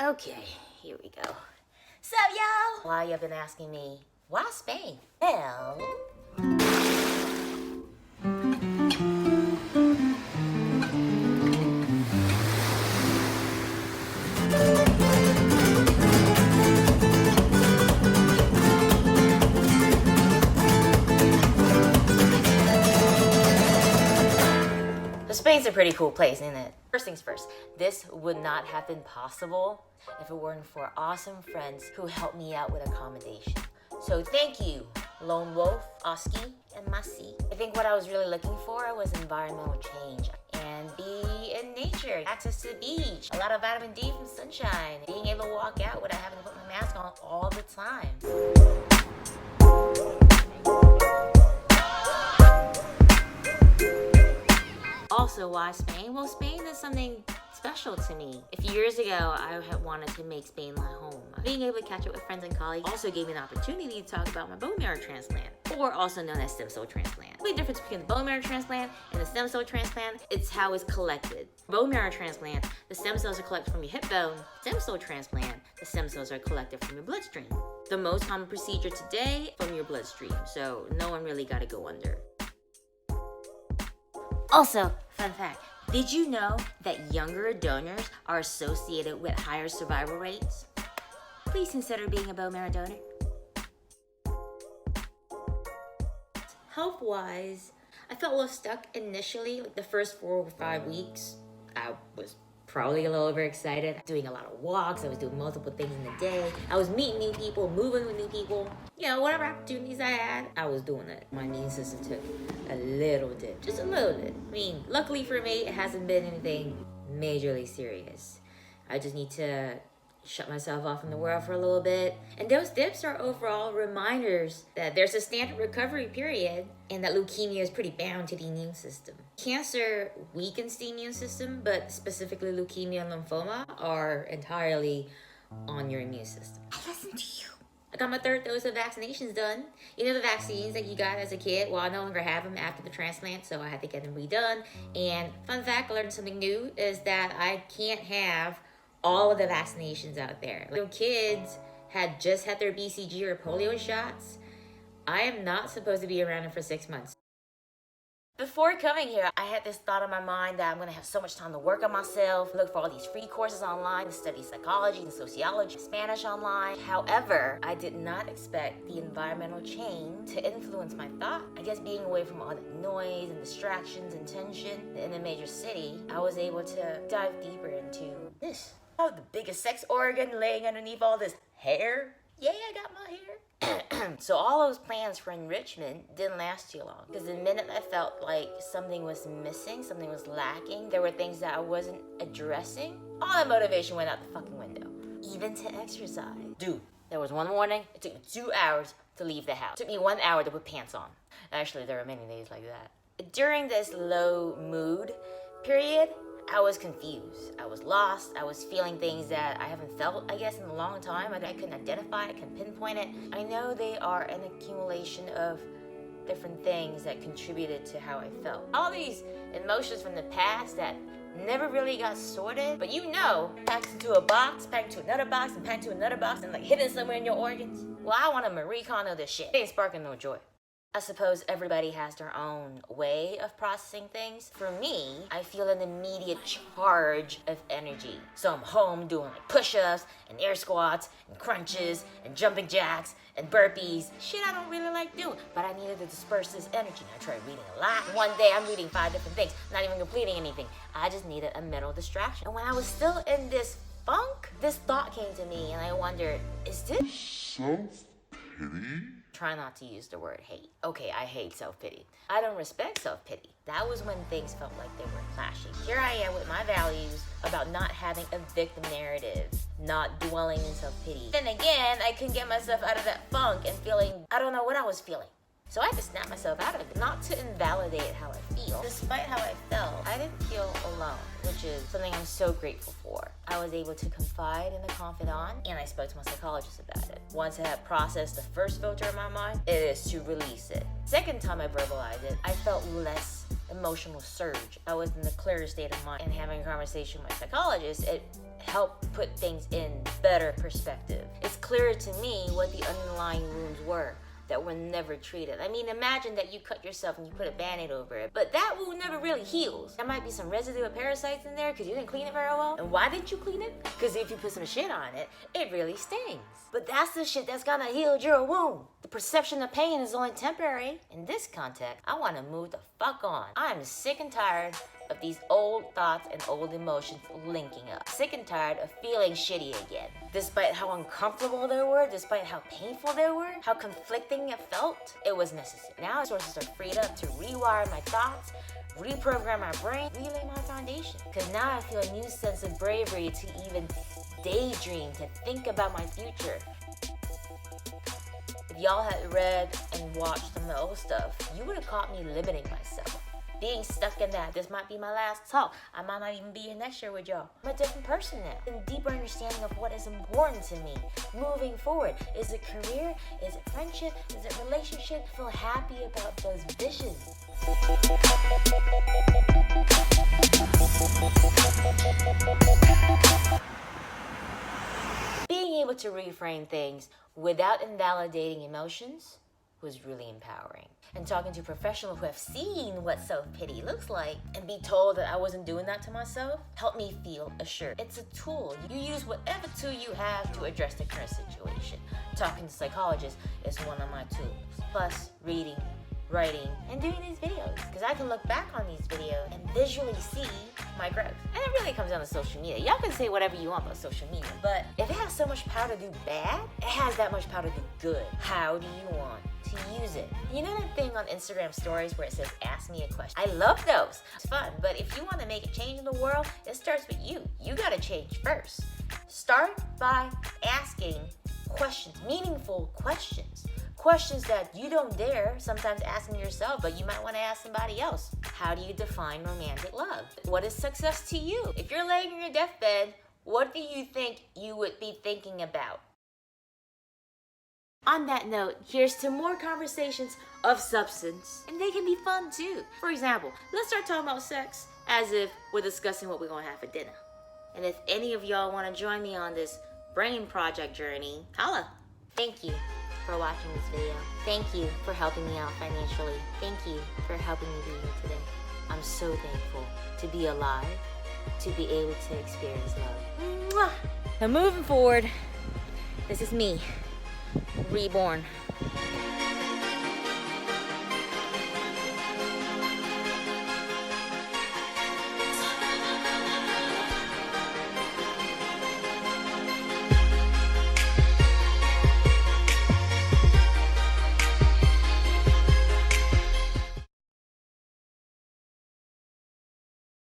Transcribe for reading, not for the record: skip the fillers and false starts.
Okay, here we go. So, y'all, why you been asking me, why Spain? Well, Spain's a pretty cool place, isn't it? First things first, this would not have been possible if it weren't for awesome friends who helped me out with accommodation. So thank you, Lone Wolf, Oski, and Masi. I think what I was really looking for was environmental change and be in nature, access to the beach, a lot of vitamin D from sunshine, being able to walk out without having to put my mask on all the time. Also, why Spain? Well, Spain is something special to me. A few years ago, I had wanted to make Spain my home. Being able to catch up with friends and colleagues also gave me an opportunity to talk about my bone marrow transplant, or also known as stem cell transplant. The only difference between the bone marrow transplant and the stem cell transplant, it's how it's collected. Bone marrow transplant, the stem cells are collected from your hip bone. Stem cell transplant, the stem cells are collected from your bloodstream. The most common procedure today, from your bloodstream, so no one really got to go under. Also, fun fact, did you know that younger donors are associated with higher survival rates? Please consider being a bone marrow donor. Health-wise, I felt a little stuck initially, like the first 4 or 5 weeks. I was probably a little overexcited, doing a lot of walks, I was doing multiple things in the day. I was meeting new people, moving with new people. You know, whatever opportunities I had, I was doing it. My immune system took a little dip, just a little bit. I mean, luckily for me, it hasn't been anything majorly serious. I just need to shut myself off from the world for a little bit. And those dips are overall reminders that there's a standard recovery period and that leukemia is pretty bound to the immune system. Cancer weakens the immune system, but specifically leukemia and lymphoma are entirely on your immune system. I listen to you. I got my 3rd dose of vaccinations done. You know the vaccines that you got as a kid? Well, I no longer have them after the transplant, so I had to get them redone. And fun fact, I learned something new, is that I can't have all of the vaccinations out there. When kids had just had their BCG or polio shots, I am not supposed to be around them for 6 months. Before coming here, I had this thought in my mind that I'm gonna have so much time to work on myself, look for all these free courses online, to study psychology and sociology, Spanish online. However, I did not expect the environmental change to influence my thought. I guess being away from all the noise and distractions and tension in a major city, I was able to dive deeper into this. Oh, the biggest sex organ laying underneath all this hair. Yeah, I got my hair. So all those plans for enrichment didn't last too long, because the minute I felt like something was missing, something was lacking, there were things that I wasn't addressing, all that motivation went out the fucking window. Even to exercise. Dude, there was one morning, it took me 2 hours to leave the house. It took me 1 hour to put pants on. Actually, there were many days like that. During this low mood period, I was confused. I was lost. I was feeling things that I haven't felt, I guess, in a long time. I couldn't identify it, I couldn't pinpoint it. I know they are an accumulation of different things that contributed to how I felt. All these emotions from the past that never really got sorted, but you know, packed into a box, packed into another box, and packed into another box, and like hidden somewhere in your organs. Well, I want a Marie Kondo this shit. It ain't sparking no joy. I suppose everybody has their own way of processing things. For me, I feel an immediate charge of energy. So I'm home doing like push-ups and air squats and crunches and jumping jacks and burpees. Shit I don't really like doing, but I needed to disperse this energy. I tried reading a lot. One day I'm reading 5 different things, not even completing anything. I just needed a mental distraction. And when I was still in this funk, this thought came to me and I wondered, is this self-pity? Try not to use the word hate. Okay, I hate self-pity. I don't respect self-pity. That was when things felt like they were clashing. Here I am with my values about not having a victim narrative, not dwelling in self-pity. Then again, I couldn't get myself out of that funk and feeling, I don't know what I was feeling. So I had to snap myself out of it, not to invalidate how I feel. Despite how I felt, I didn't feel alone, which is something I'm so grateful for. I was able to confide in a confidant, and I spoke to my psychologist about it. Once I had processed the first filter in my mind, it is to release it. Second time I verbalized it, I felt less emotional surge. I was in the clearest state of mind, and having a conversation with my psychologist, it helped put things in better perspective. It's clearer to me what the underlying wounds were that were never treated. I mean, imagine that you cut yourself and you put a band-aid over it, but that wound never really heals. There might be some residue of parasites in there because you didn't clean it very well. And why didn't you clean it? Because if you put some shit on it, it really stings. But that's the shit that's gonna heal your wound. The perception of pain is only temporary. In this context, I wanna move the fuck on. I'm sick and tired of these old thoughts and old emotions linking up. Sick and tired of feeling shitty again. Despite how uncomfortable they were, despite how painful they were, how conflicting it felt, it was necessary. Now resources are freed up to rewire my thoughts, reprogram my brain, relay my foundation. Because now I feel a new sense of bravery to even daydream, to think about my future. If y'all had read and watched some of the old stuff, you would have caught me limiting myself. Being stuck in that, this might be my last talk. I might not even be here next year with y'all. I'm a different person now. A deeper understanding of what is important to me moving forward. Is it career? Is it friendship? Is it relationship? I feel happy about those visions. Being able to reframe things without invalidating emotions was really empowering. And talking to professionals who have seen what self-pity looks like and be told that I wasn't doing that to myself helped me feel assured. It's a tool. You use whatever tool you have to address the current situation. Talking to psychologists is one of my tools. Plus, reading, writing, and doing these videos. Because I can look back on these videos and visually see my growth. And it really comes down to social media. Y'all can say whatever you want about social media, but if it has so much power to do bad, it has that much power to do good. How do you want to use it? You know that thing on Instagram stories where it says, ask me a question? I love those. It's fun, but if you want to make a change in the world, it starts with you. You gotta change first. Start by asking questions, meaningful questions. Questions that you don't dare sometimes asking yourself, but you might want to ask somebody else. How do you define romantic love? What is success to you? If you're laying in your deathbed, what do you think you would be thinking about? On that note, here's to more conversations of substance. And they can be fun too. For example, let's start talking about sex as if we're discussing what we're going to have for dinner. And if any of y'all want to join me on this brain project journey, holla. Thank you for watching this video. Thank you for helping me out financially. Thank you for helping me be here today. I'm so thankful to be alive, to be able to experience love. Mwah! Now moving forward, this is me, reborn.